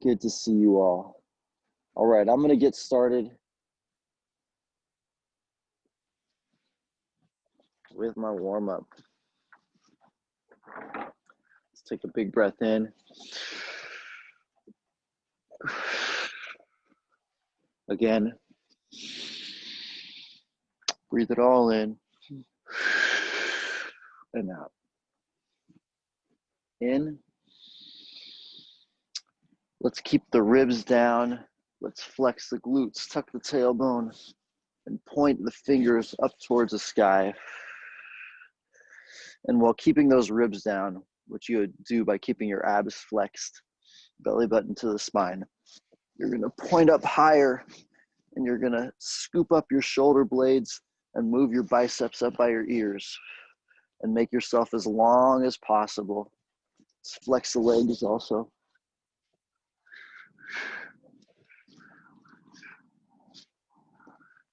Good to see you all. All right, I'm gonna get started with my warm up. Let's take a big breath in. Again, breathe it all in and out. In. Let's keep the ribs down. Let's flex the glutes, tuck the tailbone, and point the fingers up towards the sky. And while keeping those ribs down, which you would do by keeping your abs flexed, belly button to the spine, you're gonna point up higher and you're gonna scoop up your shoulder blades and move your biceps up by your ears and make yourself as long as possible. Let's flex the legs also.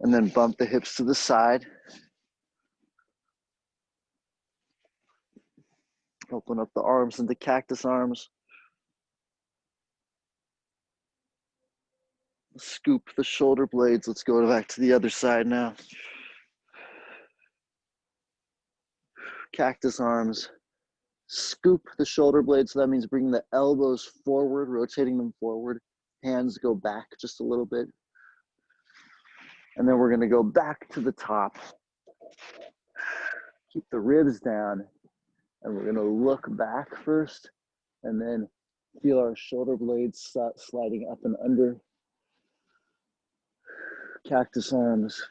And then bump the hips to the side. Open up the arms into cactus arms. Scoop the shoulder blades. Let's go back to the other side now. Cactus arms. Scoop the shoulder blades. So that means bringing the elbows forward, rotating them forward. Hands go back just a little bit. And then we're going to go back to the top. Keep the ribs down. And we're going to look back first. And then feel our shoulder blades sliding up and under. Cactus arms.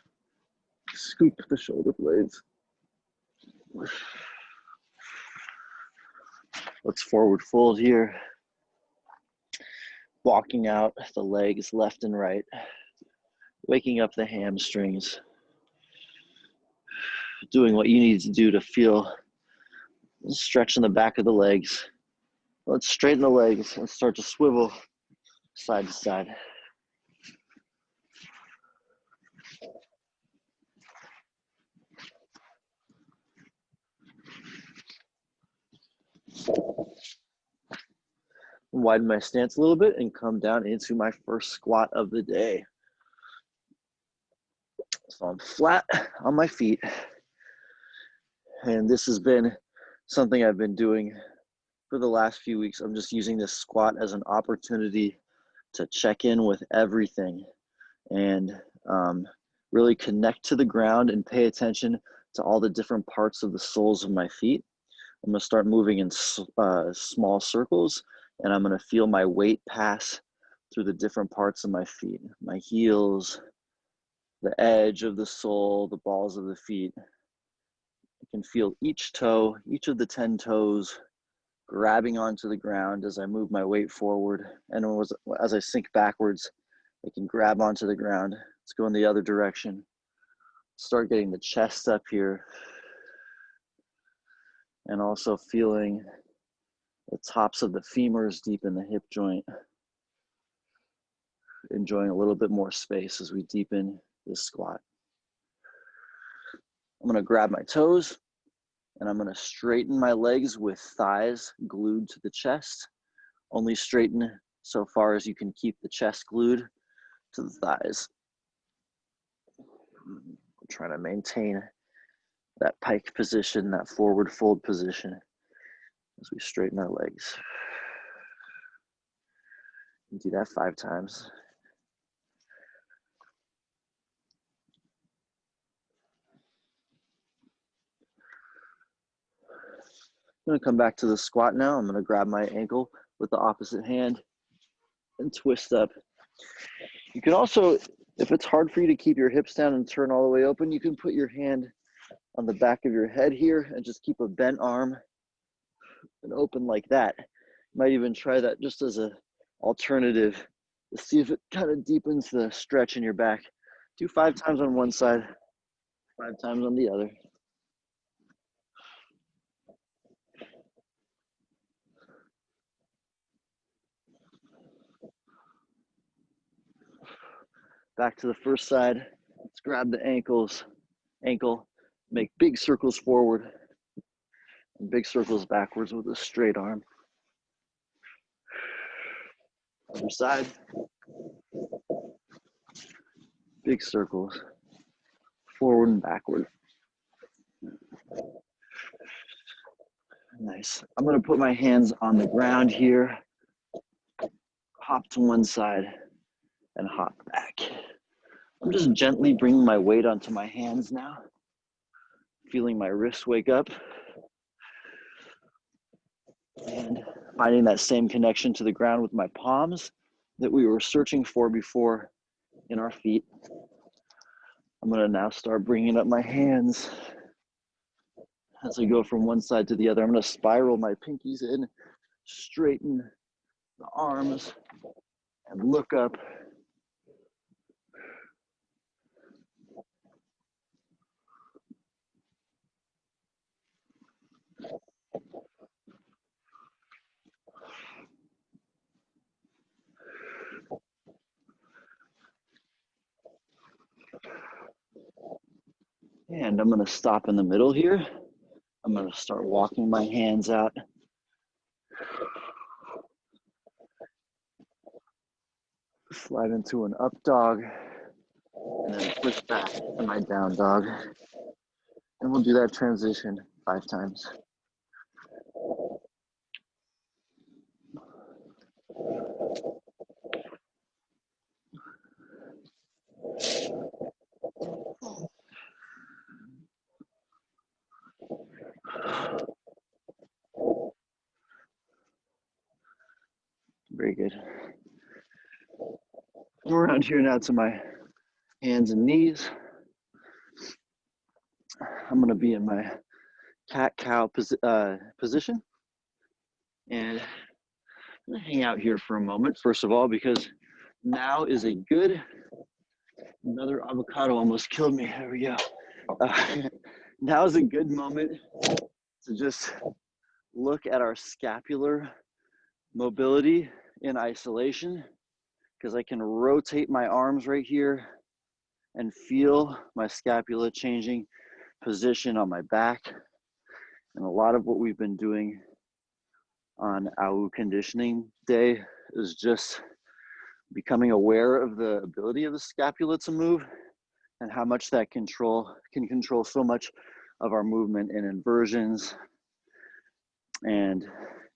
Scoop the shoulder blades. Let's forward fold here. Walking out the legs left and right. Waking up the hamstrings. Doing what you need to do to feel stretch in the back of the legs. Let's straighten the legs and start to swivel side to side. Widen my stance a little bit and come down into my first squat of the day. So I'm flat on my feet. And this has been something I've been doing for the last few weeks. I'm just using this squat as an opportunity to check in with everything and really connect to the ground and pay attention to all the different parts of the soles of my feet. I'm gonna start moving in small circles, and I'm gonna feel my weight pass through the different parts of my feet, my heels, the edge of the sole, the balls of the feet. I can feel each toe, each of the 10 toes grabbing onto the ground as I move my weight forward. And as I sink backwards, I can grab onto the ground. Let's go in the other direction. Start getting the chest up here. And also feeling the tops of the femurs deep in the hip joint. Enjoying a little bit more space as we deepen this squat. I'm gonna grab my toes and I'm gonna straighten my legs with thighs glued to the chest. Only straighten so far as you can keep the chest glued to the thighs. I'm trying to maintain that pike position, that forward fold position as we straighten our legs. Do that 5 times. I'm gonna come back to the squat now. I'm gonna grab my ankle with the opposite hand and twist up. You can also, if it's hard for you to keep your hips down and turn all the way open, you can put your hand on the back of your head here and just keep a bent arm and open like that. You might even try that just as an alternative to see if it kind of deepens the stretch in your back. Do 5 times on one side, 5 times on the other. Back to the first side. Let's grab the ankle, make big circles forward and big circles backwards with a straight arm. Other side. Big circles, forward and backward. Nice. I'm gonna put my hands on the ground here, hop to one side and hop back. I'm just gently bringing my weight onto my hands now, feeling my wrists wake up and finding that same connection to the ground with my palms that we were searching for before in our feet. I'm gonna now start bringing up my hands as I go from one side to the other. I'm gonna spiral my pinkies in, straighten the arms, and look up. And I'm gonna stop in the middle here. I'm gonna start walking my hands out. Slide into an up dog, and then push back to my down dog. And we'll do that transition 5 times. Very good. Come around here now to my hands and knees. I'm gonna be in my cat-cow position. And I'm gonna hang out here for a moment, first of all, because now is a good, another avocado almost killed me, there we go. Now is a good moment to just look at our scapular mobility in isolation, because I can rotate my arms right here and feel my scapula changing position on my back. And a lot of what we've been doing on AU conditioning day is just becoming aware of the ability of the scapula to move and how much that can control so much of our movement and inversions, and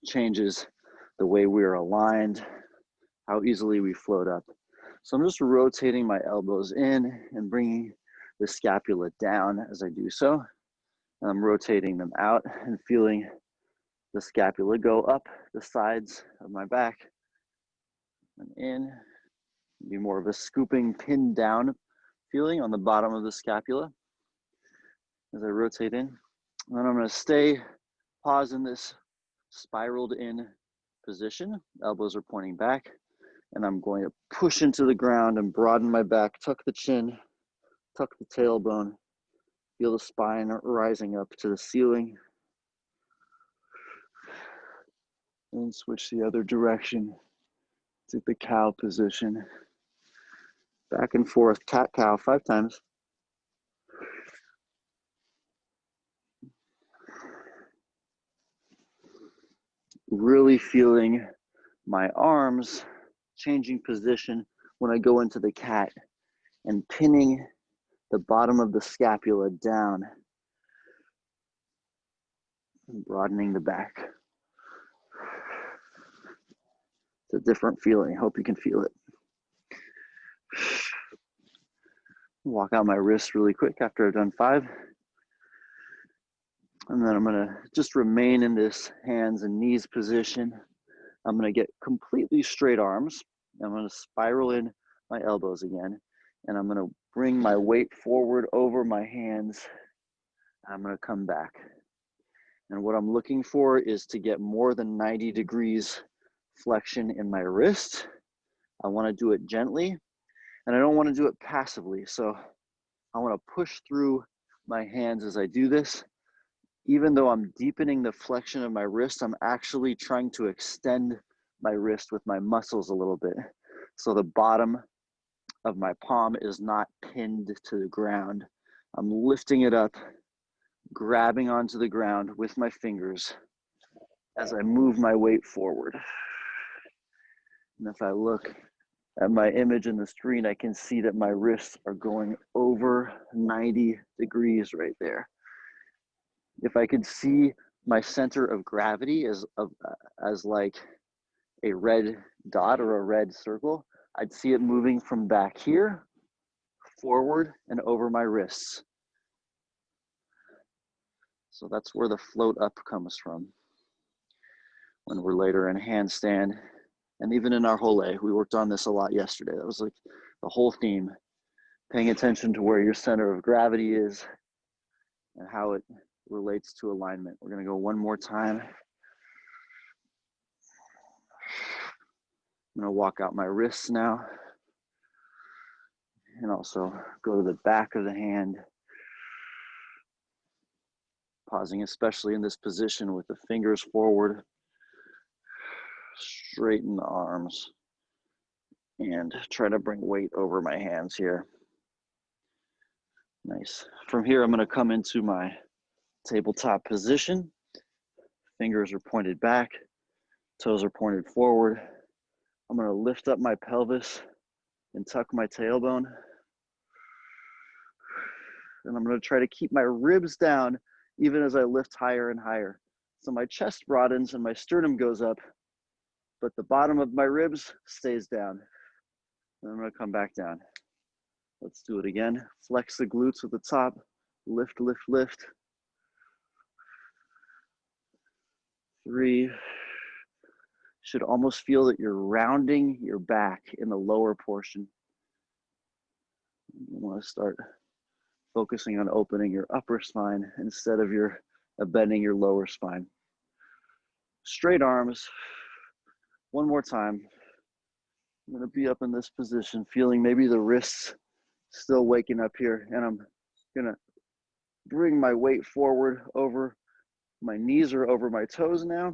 changes the way we're aligned, how easily we float up. So I'm just rotating my elbows in and bringing the scapula down as I do so. And I'm rotating them out and feeling the scapula go up the sides of my back and in. Be more of a scooping pin down feeling on the bottom of the scapula as I rotate in. And then I'm going to pause in this spiraled in position. Elbows are pointing back, and I'm going to push into the ground and broaden my back, tuck the chin, tuck the tailbone, feel the spine rising up to the ceiling, and switch the other direction to the cow position. Back and forth, cat-cow 5 times. Really feeling my arms changing position when I go into the cat and pinning the bottom of the scapula down and broadening the back. It's a different feeling. Hope you can feel it. Walk out my wrists really quick after I've done 5. And then I'm gonna just remain in this hands and knees position. I'm gonna get completely straight arms. I'm gonna spiral in my elbows again. And I'm gonna bring my weight forward over my hands. I'm gonna come back. And what I'm looking for is to get more than 90 degrees flexion in my wrist. I wanna do it gently, and I don't wanna do it passively. So I wanna push through my hands as I do this. Even though I'm deepening the flexion of my wrist, I'm actually trying to extend my wrist with my muscles a little bit. So the bottom of my palm is not pinned to the ground. I'm lifting it up, grabbing onto the ground with my fingers as I move my weight forward. And if I look at my image in the screen, I can see that my wrists are going over 90 degrees right there. If I could see my center of gravity as like a red dot or a red circle, I'd see it moving from back here, forward and over my wrists. So that's where the float up comes from. When we're later in handstand, and even in our whole we worked on this a lot yesterday. That was like the whole theme, paying attention to where your center of gravity is and how it relates to alignment. We're gonna go one more time. I'm gonna walk out my wrists now and also go to the back of the hand, pausing especially in this position with the fingers forward, straighten the arms, and try to bring weight over my hands here. Nice. From here, I'm gonna come into my tabletop position. Fingers are pointed back, toes are pointed forward. I'm gonna lift up my pelvis and tuck my tailbone. And I'm gonna try to keep my ribs down even as I lift higher and higher. So my chest broadens and my sternum goes up, but the bottom of my ribs stays down. And I'm gonna come back down. Let's do it again. Flex the glutes at the top, lift, lift, lift. 3. Should almost feel that you're rounding your back in the lower portion. You want to start focusing on opening your upper spine instead of bending your lower spine. Straight arms. One more time. I'm going to be up in this position, feeling maybe the wrists still waking up here, and I'm going to bring my weight forward over my knees or over my toes now.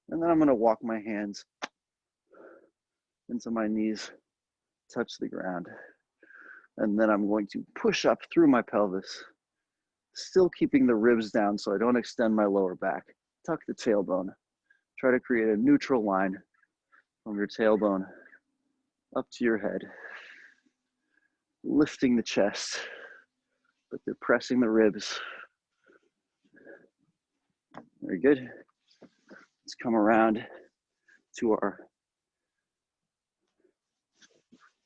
And then I'm gonna walk my hands into my knees, touch the ground. And then I'm going to push up through my pelvis, still keeping the ribs down so I don't extend my lower back. Tuck the tailbone. Try to create a neutral line from your tailbone up to your head. Lifting the chest, but depressing the ribs. Very good. Let's come around to our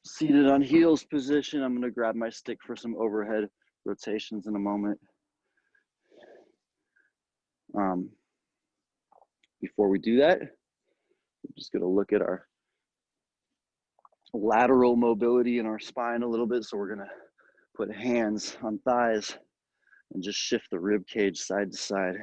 seated on heels position. I'm gonna grab my stick for some overhead rotations in a moment. Before we do that, we're just gonna look at our lateral mobility in our spine a little bit. So we're gonna put hands on thighs and just shift the rib cage side to side.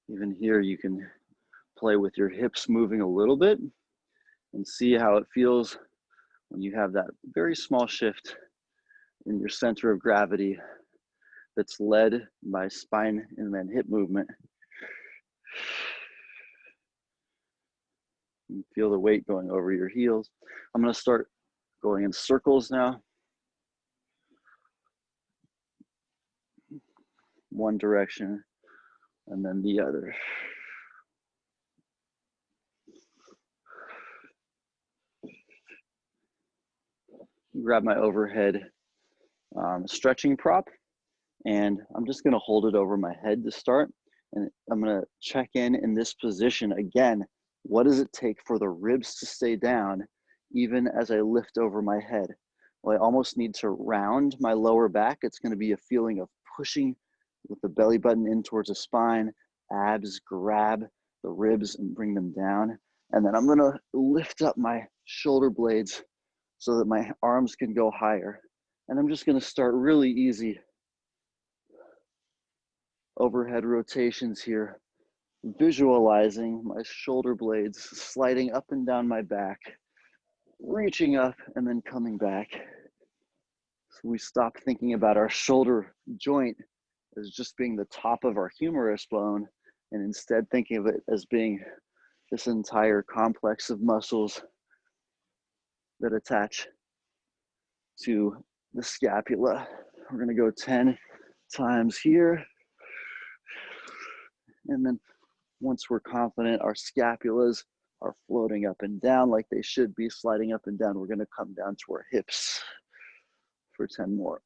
Even here, you can play with your hips moving a little bit and see how it feels when you have that very small shift in your center of gravity that's led by spine and then hip movement. You feel the weight going over your heels. I'm gonna start going in circles now. One direction and then the other. Grab my overhead stretching prop, and I'm just gonna hold it over my head to start. And I'm gonna check in this position again. What does it take for the ribs to stay down even as I lift over my head? Well, I almost need to round my lower back. It's gonna be a feeling of pushing with the belly button in towards the spine, abs grab the ribs and bring them down. And then I'm gonna lift up my shoulder blades so that my arms can go higher. And I'm just gonna start really easy overhead rotations here, visualizing my shoulder blades sliding up and down my back, reaching up and then coming back. So we stop thinking about our shoulder joint as just being the top of our humerus bone, and instead thinking of it as being this entire complex of muscles that attach to the scapula. We're gonna go 10 times here. And then once we're confident our scapulas are floating up and down like they should be, sliding up and down, we're gonna come down to our hips for 10 more.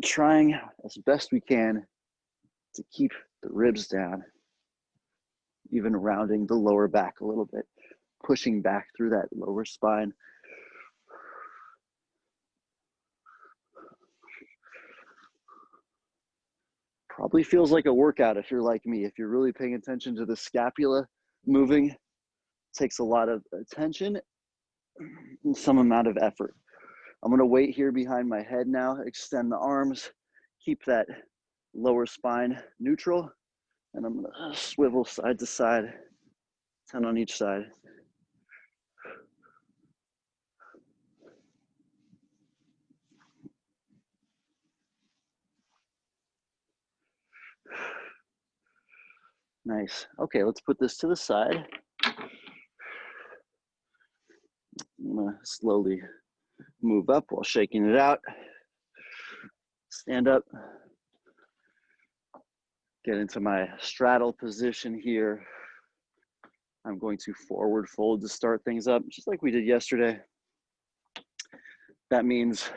Trying as best we can to keep the ribs down, even rounding the lower back a little bit, pushing back through that lower spine. Probably feels like a workout if you're like me. If you're really paying attention to the scapula moving, it takes a lot of attention and some amount of effort. I'm gonna wait here behind my head now, extend the arms, keep that lower spine neutral, and I'm gonna swivel side to side, 10 on each side. Nice. Okay, let's put this to the side. I'm gonna slowly move up while shaking it out. Stand up. Get into my straddle position here. I'm going to forward fold to start things up, just like we did yesterday. That means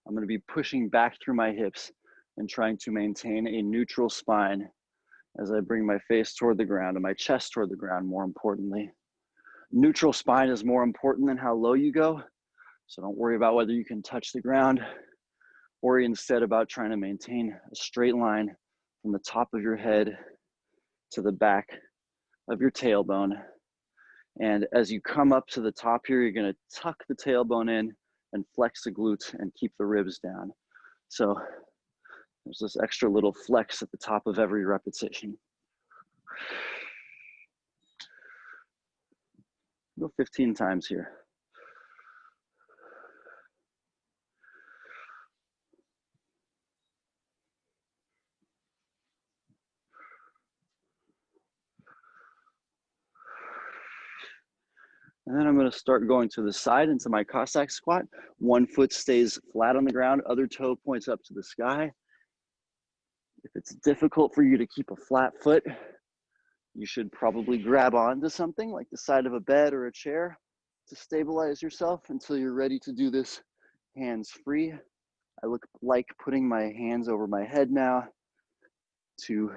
I'm going to be pushing back through my hips and trying to maintain a neutral spine as I bring my face toward the ground and my chest toward the ground, more importantly. Neutral spine is more important than how low you go. So don't worry about whether you can touch the ground. Worry instead about trying to maintain a straight line from the top of your head to the back of your tailbone. And as you come up to the top here, you're going to tuck the tailbone in and flex the glutes and keep the ribs down. So there's this extra little flex at the top of every repetition. Go 15 times here. And then I'm going to start going to the side into my Cossack squat. One foot stays flat on the ground, other toe points up to the sky. If it's difficult for you to keep a flat foot, you should probably grab onto something like the side of a bed or a chair to stabilize yourself until you're ready to do this hands free. I like putting my hands over my head now to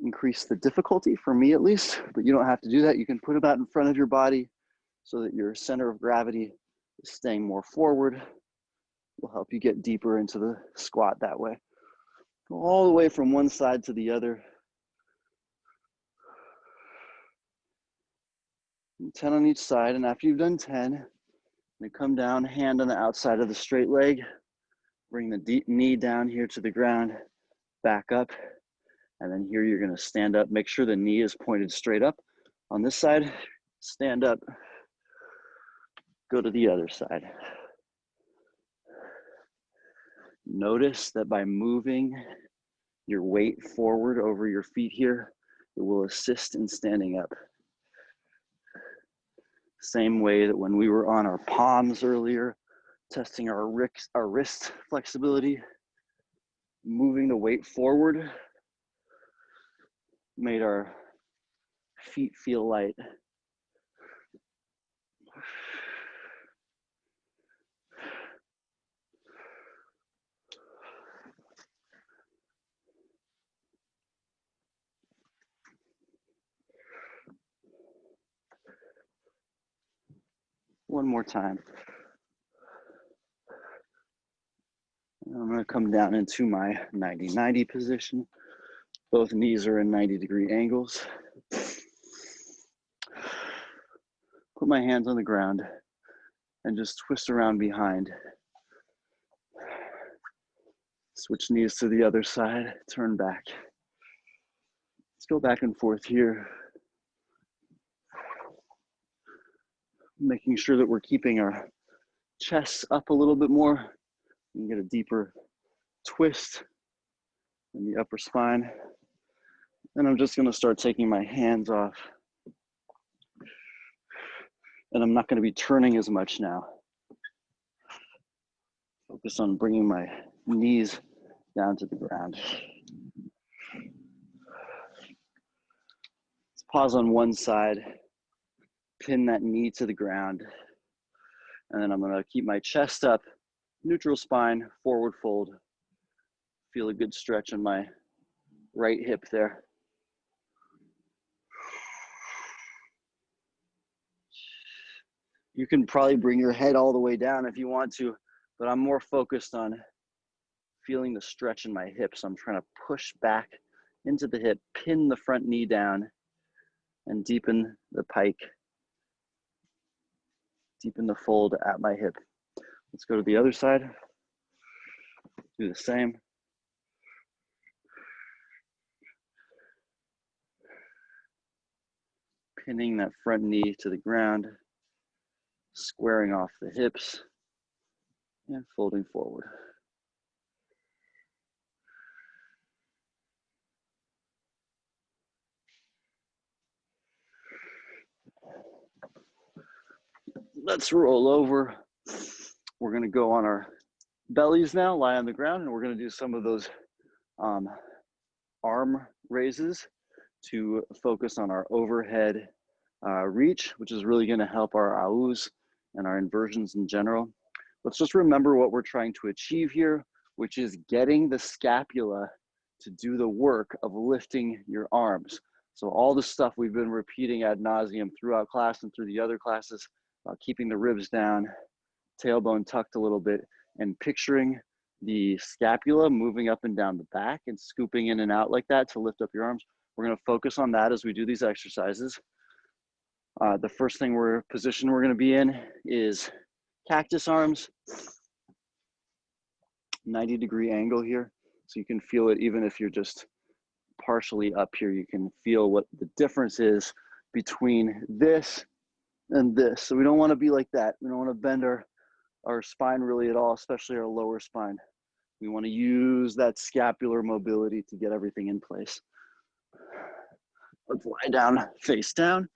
increase the difficulty, for me at least, but you don't have to do that. You can put them out in front of your body so that your center of gravity is staying more forward. It will help you get deeper into the squat that way. Go all the way from one side to the other. 10 on each side, and after you've done 10, you come down, hand on the outside of the straight leg, bring the deep knee down here to the ground, back up, and then here you're gonna stand up. Make sure the knee is pointed straight up. On this side, stand up, go to the other side. Notice that by moving your weight forward over your feet here, it will assist in standing up. Same way that when we were on our palms earlier, testing our wrist flexibility, moving the weight forward made our feet feel light. One more time. I'm going to come down into my 90-90 position. Both knees are in 90-degree angles. Put my hands on the ground and just twist around behind. Switch knees to the other side, turn back. Let's go back and forth here. Making sure that we're keeping our chests up a little bit more. You can get a deeper twist in the upper spine. And I'm just gonna start taking my hands off. And I'm not gonna be turning as much now. Focus on bringing my knees down to the ground. Let's pause on one side, pin that knee to the ground, and then I'm gonna keep my chest up, neutral spine, forward fold. Feel a good stretch in my right hip there. You can probably bring your head all the way down if you want to, but I'm more focused on feeling the stretch in my hips. I'm trying to push back into the hip, pin the front knee down, and deepen the pike, deepen the fold at my hip. Let's go to the other side. Do the same. Pinning that front knee to the ground, squaring off the hips, and folding forward. Let's roll over. We're gonna go on our bellies now, lie on the ground, and we're gonna do some of those arm raises to focus on our overhead reach, which is really gonna help our aus and our inversions in general. Let's just remember what we're trying to achieve here, which is getting the scapula to do the work of lifting your arms. So all the stuff we've been repeating ad nauseum throughout class and through the other classes, keeping the ribs down, tailbone tucked a little bit, and picturing the scapula moving up and down the back and scooping in and out like that to lift up your arms. We're gonna focus on that as we do these exercises. The first position we're gonna be in is cactus arms, 90-degree angle here. So you can feel it even if you're just partially up here, you can feel what the difference is between this and this. So we don't wanna be like that. We don't wanna bend our spine really at all, especially our lower spine. We wanna use that scapular mobility to get everything in place. Let's lie down, face down,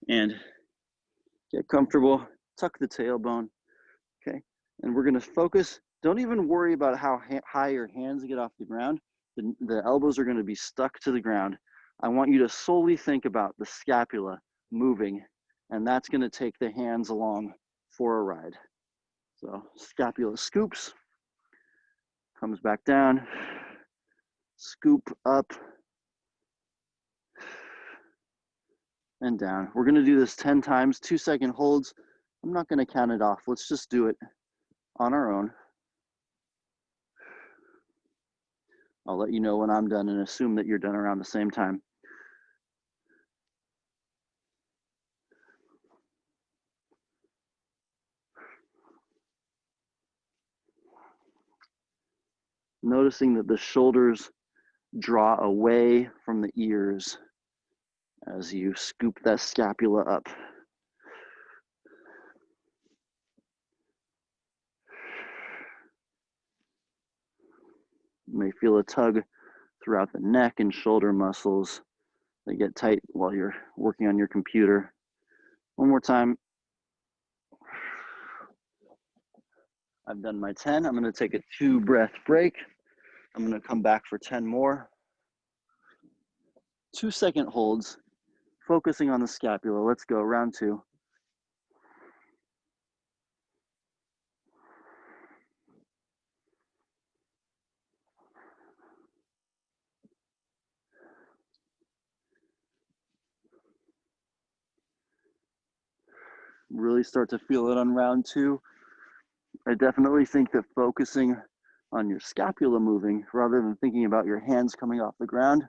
and get comfortable, tuck the tailbone, okay? And we're gonna focus, don't even worry about how high your hands get off the ground. The elbows are gonna be stuck to the ground. I want you to solely think about the scapula moving, and that's gonna take the hands along for a ride. So scapula scoops, comes back down, scoop up, and down. We're gonna do this 10 times, 2-second holds. I'm not gonna count it off. Let's just do it on our own. I'll let you know when I'm done and assume that you're done around the same time. Noticing that the shoulders draw away from the ears as you scoop that scapula up. You may feel a tug throughout the neck and shoulder muscles. They get tight while you're working on your computer. One more time. I've done my 10. I'm gonna take a 2-breath break. I'm gonna come back for 10 more. 2-second holds, focusing on the scapula. Let's go, round 2. Really start to feel it on round 2. I definitely think that focusing on your scapula moving rather than thinking about your hands coming off the ground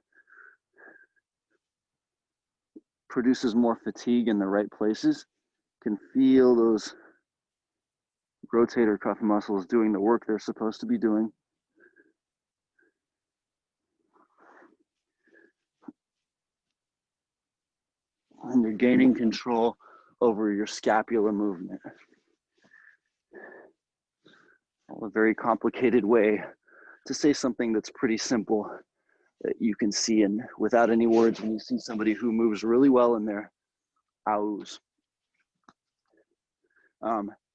produces more fatigue in the right places. You can feel those rotator cuff muscles doing the work they're supposed to be doing. And you're gaining control over your scapular movement. A very complicated way to say something that's pretty simple that you can see in without any words when you see somebody who moves really well in their aus.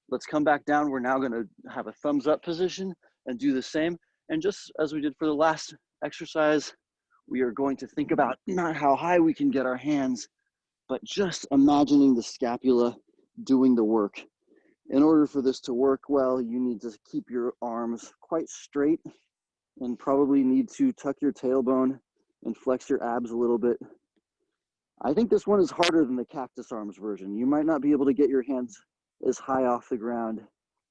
Let's come back down. We're now going to have a thumbs up position, and do the same. And just as we did for the last exercise, we are going to think about not how high we can get our hands, but just imagining the scapula doing the work. In order for this to work well, you need to keep your arms quite straight and probably need to tuck your tailbone and flex your abs a little bit. I think this one is harder than the cactus arms version. You might not be able to get your hands as high off the ground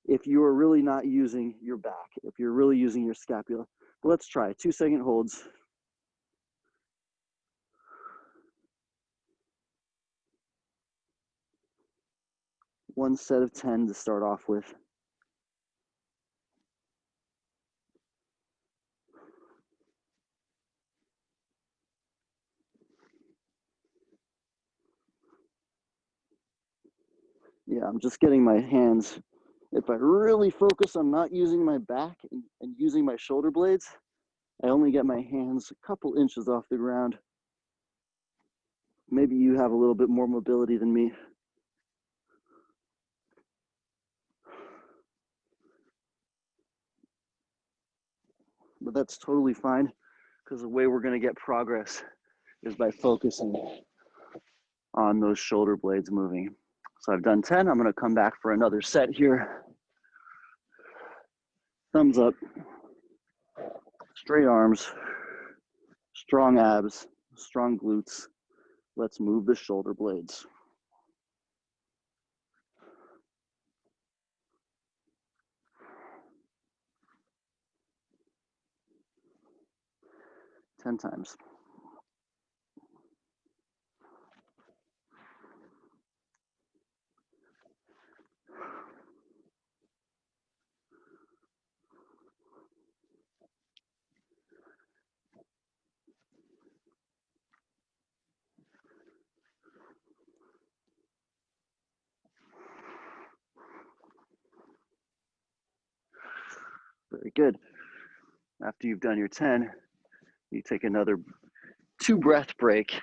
if you are really not using your back, if you're really using your scapula. But let's try 2-second holds. One set of 10 to start off with. Yeah, I'm just getting my hands. If I really focus on not using my back and using my shoulder blades, I only get my hands a couple inches off the ground. Maybe you have a little bit more mobility than me. But that's totally fine, because the way we're going to get progress is by focusing on those shoulder blades moving. So I've done 10. I'm going to come back for another set here. Thumbs up, straight arms, strong abs, strong glutes. Let's move the shoulder blades. Ten times. Very good. After you've done your 10, you take another 2-breath break,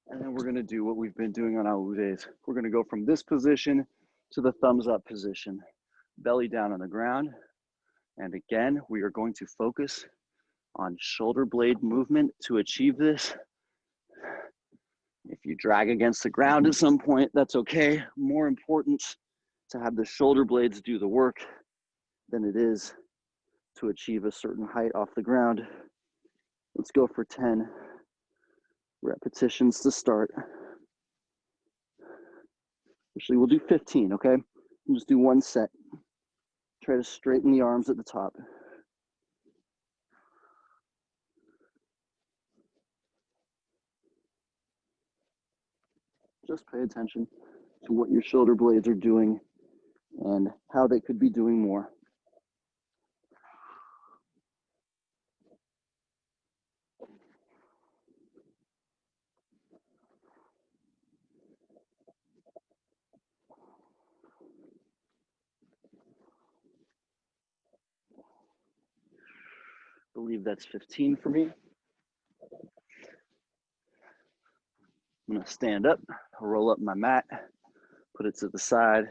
and then we're going to do what we've been doing on our days. We're going to go from this position to the thumbs up position, belly down on the ground. And again, we are going to focus on shoulder blade movement to achieve this. If you drag against the ground at some point, that's okay. More important to have the shoulder blades do the work than it is to achieve a certain height off the ground. Let's go for 10 repetitions to start. Actually, we'll do 15, okay? We'll just do one set. Try to straighten the arms at the top. Just pay attention to what your shoulder blades are doing and how they could be doing more. I believe that's 15 for me. I'm gonna stand up, roll up my mat, put it to the side.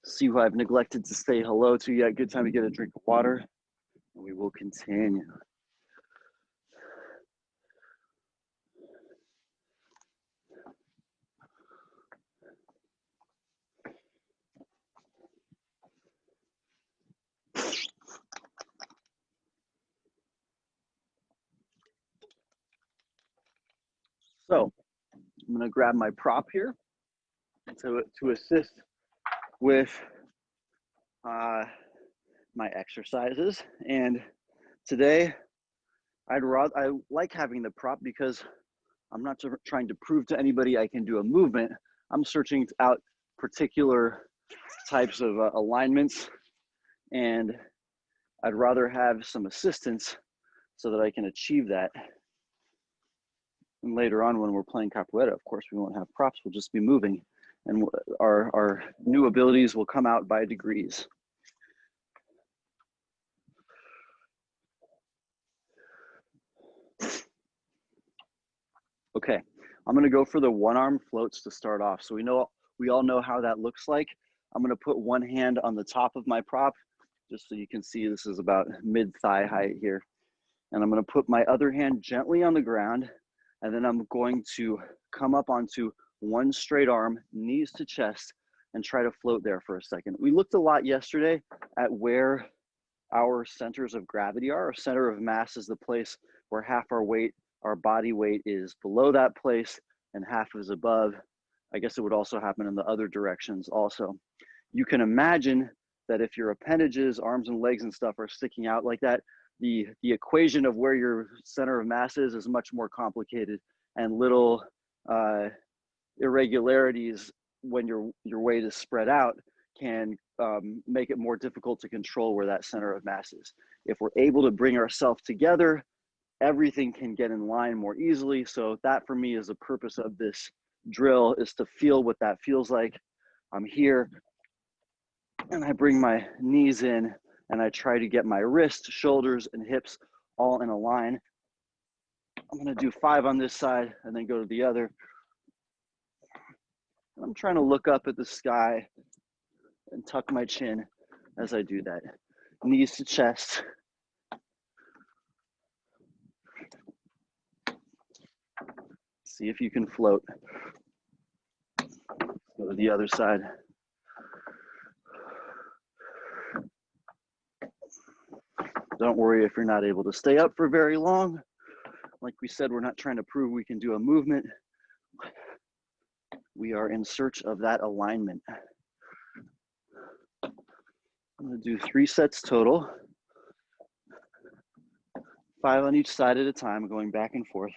See who I've neglected to say hello to yet. Good time to get a drink of water, and we will continue. So I'm gonna grab my prop here to assist with my exercises. And today, I like having the prop because I'm not trying to prove to anybody I can do a movement. I'm searching out particular types of alignments, and I'd rather have some assistance so that I can achieve that. And later on, when we're playing capoeira, of course, we won't have props. We'll just be moving, and our new abilities will come out by degrees. Okay, I'm gonna go for the one arm floats to start off. So we all know how that looks like. I'm gonna put one hand on the top of my prop, just so you can see this is about mid-thigh height here. And I'm gonna put my other hand gently on the ground, and then I'm going to come up onto one straight arm, knees to chest, and try to float there for a second. We looked a lot yesterday at where our centers of gravity are. Our center of mass is the place where half our weight, our body weight, is below that place and half is above. I guess it would also happen in the other directions also. You can imagine that if your appendages, arms and legs and stuff are sticking out like that, the equation of where your center of mass is much more complicated, and little irregularities when your weight is spread out can make it more difficult to control where that center of mass is. If we're able to bring ourselves together, everything can get in line more easily. So that for me is the purpose of this drill, is to feel what that feels like. I'm here and I bring my knees in and I try to get my wrists, shoulders, and hips all in a line. I'm gonna do 5 on this side and then go to the other. I'm trying to look up at the sky and tuck my chin as I do that. Knees to chest. See if you can float. Go to the other side. Don't worry if you're not able to stay up for very long. Like we said, we're not trying to prove we can do a movement. We are in search of that alignment. I'm gonna do 3 sets total. 5 on each side at a time, going back and forth.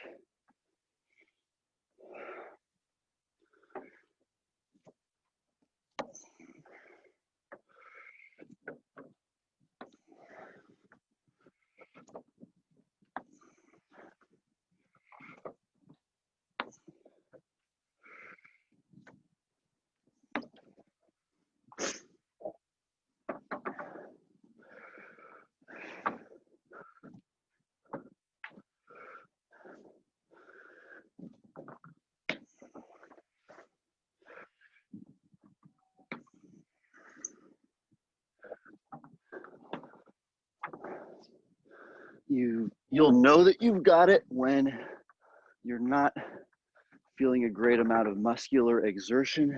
You'll know that you've got it when you're not feeling a great amount of muscular exertion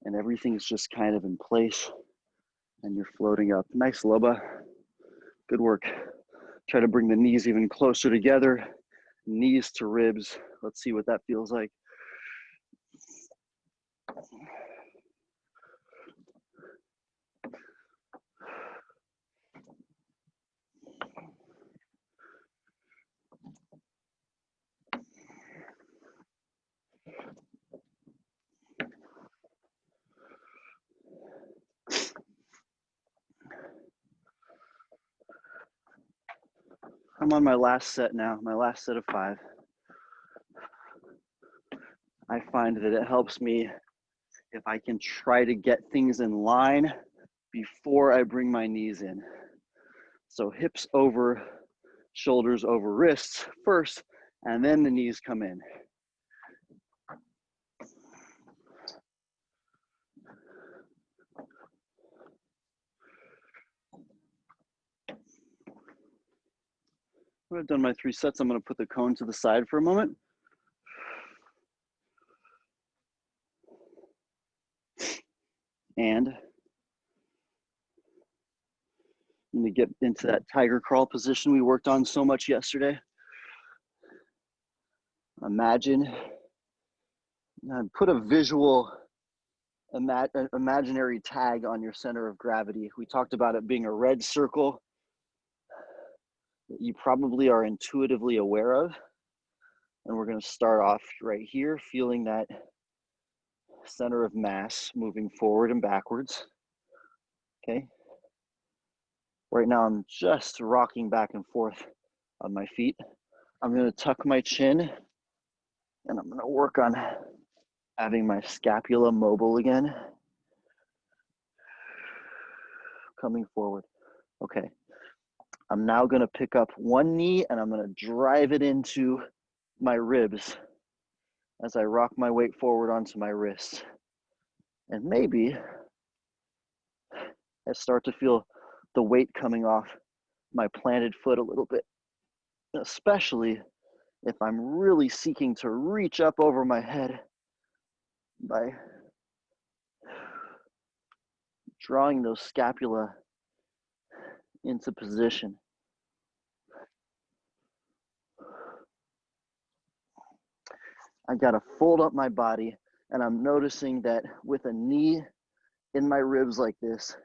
and everything's just kind of in place and you're floating up. Nice, Loba. Good work. Try to bring the knees even closer together, knees to ribs. Let's see what that feels like. I'm on my last set now, my last set of 5. I find that it helps me if I can try to get things in line before I bring my knees in. So hips over, shoulders over wrists first, and then the knees come in. When I've done my 3 sets, I'm going to put the cone to the side for a moment. And I'm going to get into that tiger crawl position we worked on so much yesterday. Imagine, put a visual, imaginary tag on your center of gravity. We talked about it being a red circle that you probably are intuitively aware of. And we're going to start off right here, feeling that center of mass moving forward and backwards. Okay. Right now, I'm just rocking back and forth on my feet. I'm going to tuck my chin and I'm going to work on having my scapula mobile again. Coming forward. Okay. I'm now going to pick up one knee and I'm going to drive it into my ribs. as I rock my weight forward onto my wrist. And maybe I start to feel the weight coming off my planted foot a little bit, especially if I'm really seeking to reach up over my head by drawing those scapula into position. I gotta fold up my body, and I'm noticing that with a knee in my ribs like this,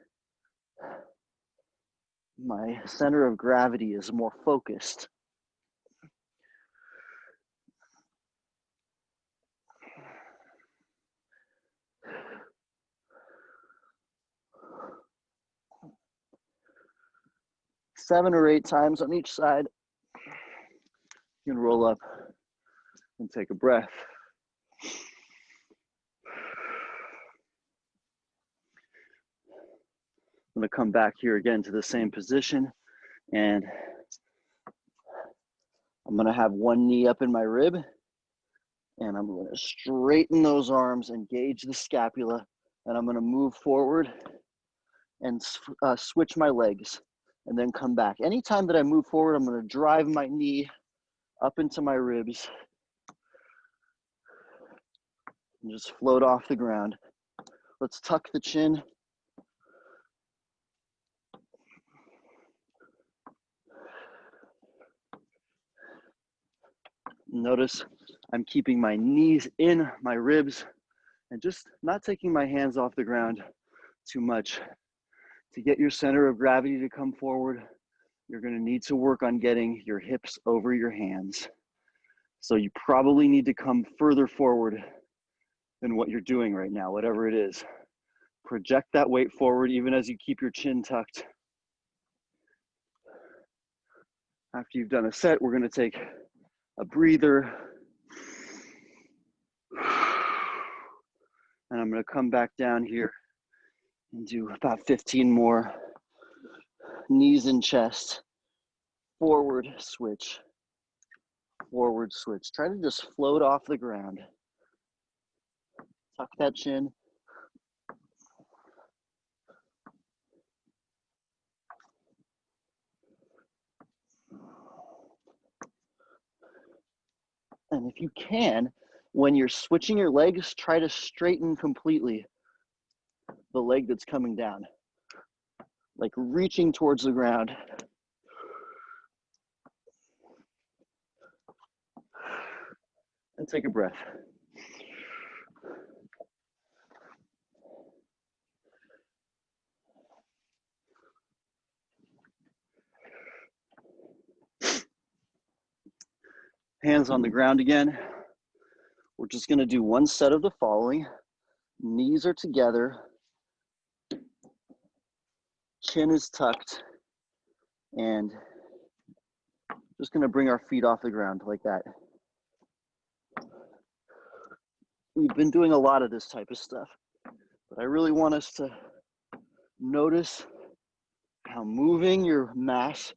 my center of gravity is more focused. Seven or eight times on each side. You can roll up and take a breath. I'm gonna come back here again to the same position, and I'm gonna have one knee up in my rib, and I'm gonna straighten those arms, engage the scapula, and I'm gonna move forward and switch my legs and then come back. Anytime that I move forward, I'm gonna drive my knee up into my ribs and just float off the ground. Let's tuck the chin. Notice I'm keeping my knees in my ribs and just not taking my hands off the ground too much. To get your center of gravity to come forward, you're gonna need to work on getting your hips over your hands. So you probably need to come further forward than what you're doing right now, whatever it is. Project that weight forward even as you keep your chin tucked. After you've done a set, we're gonna take a breather. And I'm gonna come back down here and do about 15 more. Knees and chest, forward switch, forward switch. Try to just float off the ground. Tuck that chin. And if you can, when you're switching your legs, try to straighten completely the leg that's coming down, like reaching towards the ground. And take a breath. Hands on the ground again. We're just gonna do one set of the following. Knees are together, chin is tucked, and just gonna bring our feet off the ground like that. We've been doing a lot of this type of stuff, but I really want us to notice how moving your mass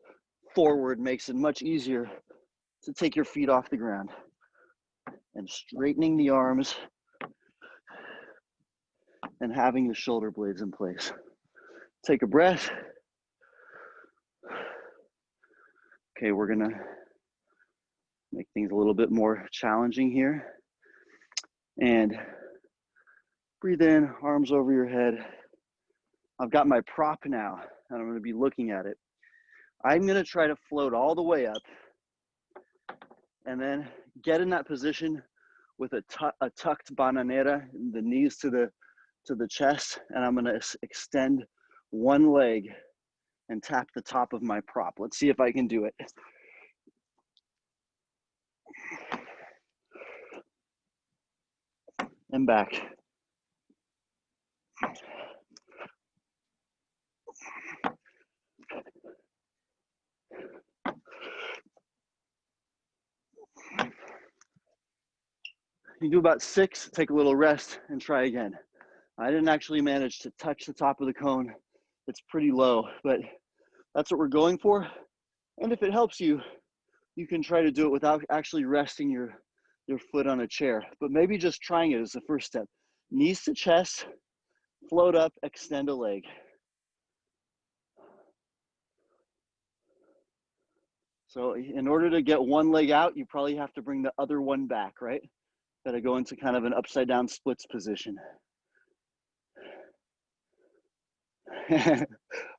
forward makes it much easier to take your feet off the ground, and straightening the arms and having the shoulder blades in place. Take a breath. Okay, we're gonna make things a little bit more challenging here. And breathe in, arms over your head. I've got my prop now, and I'm gonna be looking at it. I'm gonna try to float all the way up and then get in that position with a tucked bananera, the knees to the chest, and I'm gonna extend one leg and tap the top of my prop. Let's see if I can do it. And back. You do about 6, take a little rest, and try again. I didn't actually manage to touch the top of the cone. It's pretty low, but that's what we're going for. And if it helps you, you can try to do it without actually resting your your foot on a chair, but maybe just trying it as the first step. Knees to chest, float up, extend a leg. So in order to get one leg out, you probably have to bring the other one back, right? Got to go into kind of an upside down splits position.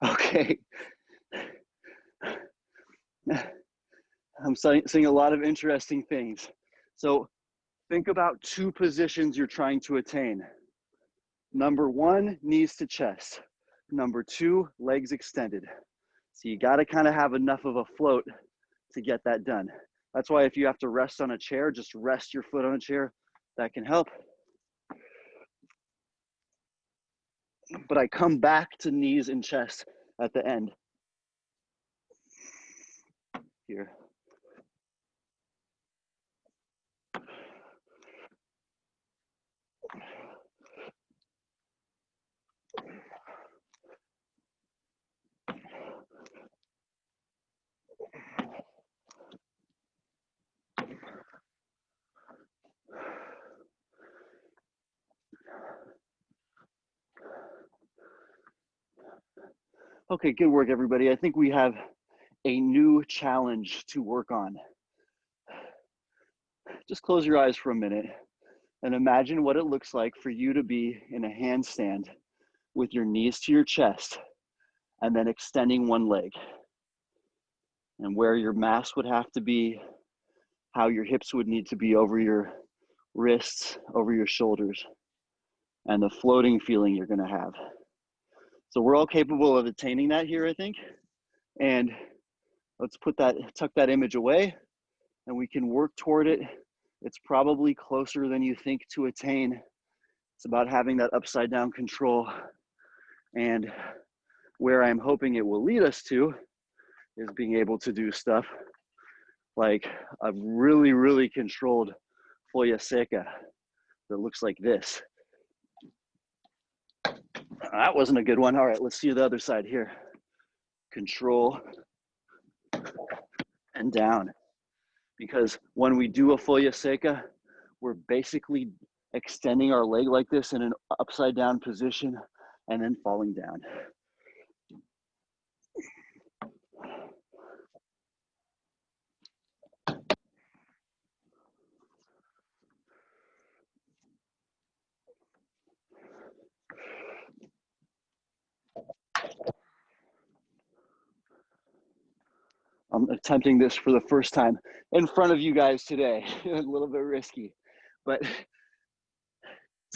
Okay. I'm seeing a lot of interesting things. So think about two positions you're trying to attain. Number one, knees to chest. Number two, legs extended. So you got to kind of have enough of a float to get that done. That's why if you have to rest on a chair, just rest your foot on a chair. That can help. But I come back to knees and chest at the end. Here. Okay, good work, everybody. I think we have a new challenge to work on. Just close your eyes for a minute and imagine what it looks like for you to be in a handstand with your knees to your chest and then extending one leg, and where your mass would have to be, how your hips would need to be over your wrists, over your shoulders, and the floating feeling you're going to have. So we're all capable of attaining that here, I think. And let's tuck that image away, and we can work toward it. It's probably closer than you think to attain. It's about having that upside down control. And where I'm hoping it will lead us to is being able to do stuff like a really, really controlled folha seca that looks like this. That wasn't a good one. All right, let's see the other side here. Control and down. Because when we do a folha seca, we're basically extending our leg like this in an upside down position and then falling down. I'm attempting this for the first time in front of you guys today. A little bit risky, but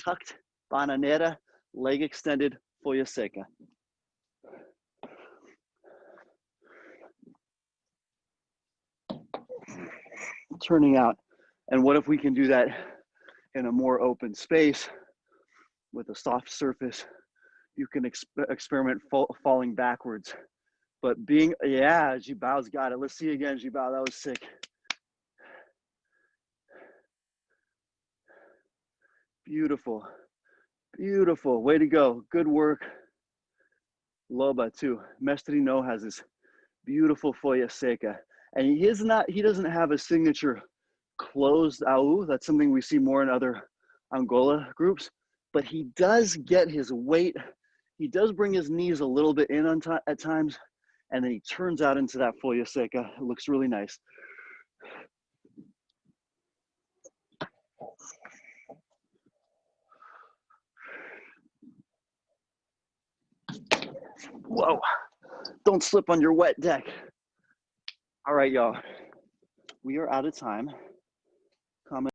tucked, bananera, leg extended, folha seca. Turning out. And what if we can do that in a more open space with a soft surface? You can experiment falling backwards. But being, yeah, Jibao's got it. Let's see again, Jibao. That was sick. Beautiful. Beautiful. Way to go. Good work. Loba, too. Mestrino has this beautiful folha seca. And he doesn't have a signature closed au. That's something we see more in other Angola groups. But he does get his weight. He does bring his knees a little bit in at times. And then he turns out into that folha seca. It looks really nice. Whoa, don't slip on your wet deck. All right, y'all. We are out of time. Comment.